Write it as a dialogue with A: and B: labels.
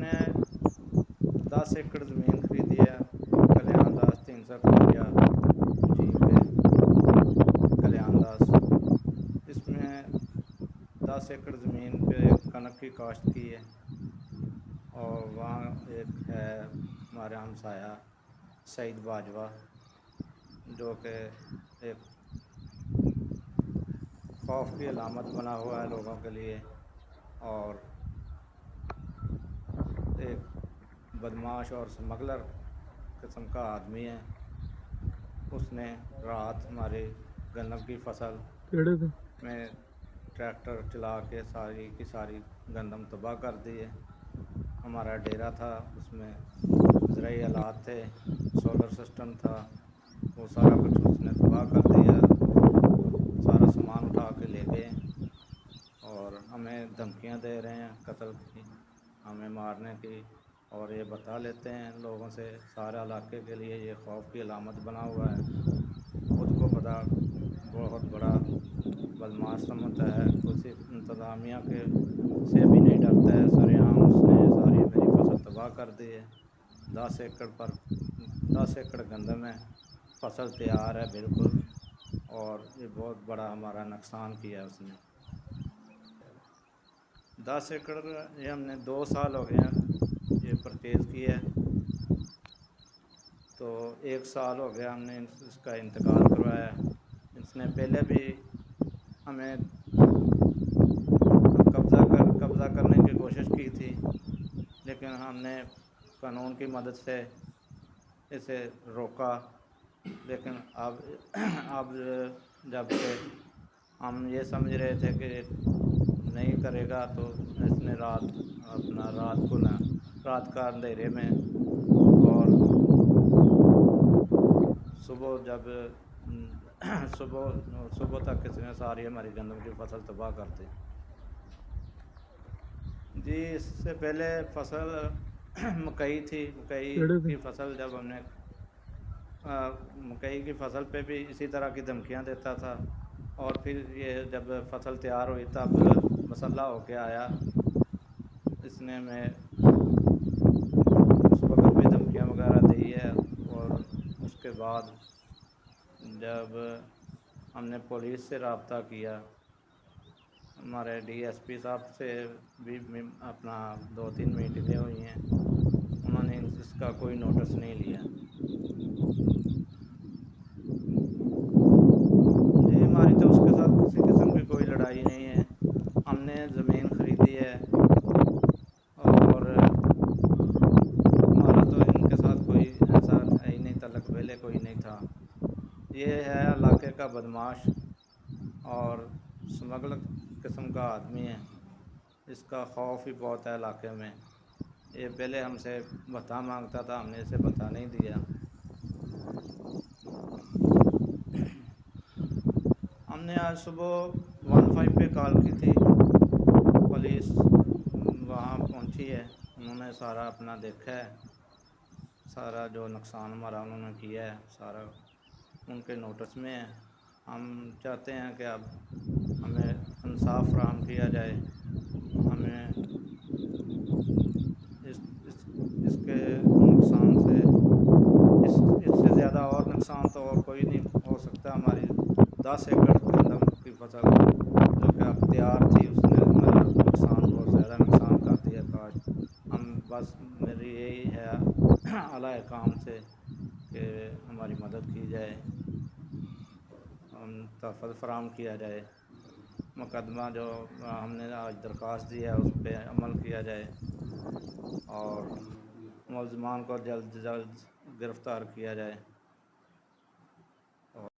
A: نے 10 एकड़ ज़मीन खरीदी है कल्याण दास 351 जी पे कल्याण दास। इसमें 10 एकड़ ज़मीन पे कनक की काश्त की है। और वहाँ एक है हमारे हमसाया सईद बाजवा, जो कि एक खौफ की अलामत बना हुआ है लोगों के लिए, और एक बदमाश और स्मगलर किस्म का आदमी है। उसने रात हमारी गन्नम की फसल में ट्रैक्टर चला के सारी की सारी गंदम तबाह कर दी है। हमारा डेरा था, उसमें ज़राई आलात थे, सोलर सिस्टम था, वो सारा कुछ उसने तबाह कर दिया और सारा सामान उठा के ले गए। और हमें धमकियां दे रहे हैं कत्ल की, हमें मारने की, और ये बता लेते हैं लोगों से सारे इलाके के लिए ये खौफ की अलामत बना हुआ है। खुद को बड़ा बहुत बड़ा बदमाश समझता है, किसी इंतज़ामिया के से भी नहीं डरता है। सरेआम उसने सारी मेरी फसल तबाह कर दी है। 10 एकड़ गंदम है, फसल तैयार है बिल्कुल, और ये बहुत बड़ा हमारा नुकसान किया है उसने। 10 एकड़ ये हमने 2 साल हो गए हैं ये परचेज़ किया है, तो 1 साल हो गया हमने इसका इंतकाल करवाया। इसने पहले भी हमें कब्ज़ा करने की कोशिश की थी, लेकिन हमने कानून की मदद से इसे रोका। लेकिन अब जब से हम ये समझ रहे थे कि नहीं करेगा, तो इसने रात का अंधेरे में और सुबह जब सुबह तक इसने सारी हमारी गंदम की फसल तबाह कर दी। जी, इससे पहले फसल मकई थी। मकई की फसल जब हमने मकई की फसल पे भी इसी तरह की धमकियां देता था, और फिर ये जब फसल तैयार हुई तब मसल्ला होके आया। इसने मैं उस वक़्त भी धमकियां वगैरह दी है, और उसके बाद जब हमने पुलिस से रब्ता किया, हमारे डीएसपी साहब से भी अपना 2-3 मीटिंगें हुई हैं, उन्होंने इसका कोई नोटिस नहीं लिया। जी, हमारी तो उसके साथ किसी किस्म की कोई लड़ाई नहीं है। हमने ज़मीन ख़रीदी है, और हमारा तो इनके साथ कोई ऐसा है ही नहीं, तल्लक पहले कोई नहीं था। ये है इलाके का बदमाश और स्मगलर किस्म का आदमी है। इसका खौफ ही बहुत है इलाके में। ये पहले हमसे भत्ता मांगता था, हमने इसे भत्ता नहीं दिया। हमने आज सुबह 15 पे कॉल की थी, पुलिस वहाँ पहुँची है, उन्होंने सारा अपना देखा है, सारा जो नुकसान हमारा उन्होंने किया है सारा उनके नोटिस में है। हम चाहते हैं कि अब हमें इंसाफ फराहम किया जाए। हमें इसके नुकसान से इससे ज़्यादा और नुकसान तो और कोई नहीं हो सकता। हमारी 10 एकड़ गंदम की फसल जो कि अब तैयार थी, उसने हमारा नुकसान बहुत ज़्यादा नुकसान कर दिया। काश हम बस मेरी यही है आला काम से कि हमारी मदद की जाए, हम तहफ़्फ़ुज़ फराहम किया जाए, मुकदमा जो हमने आज दरख्वास्त दी है उस पर अमल किया जाए, और मुलज़मान को जल्द से जल्द गिरफ़्तार किया जाए।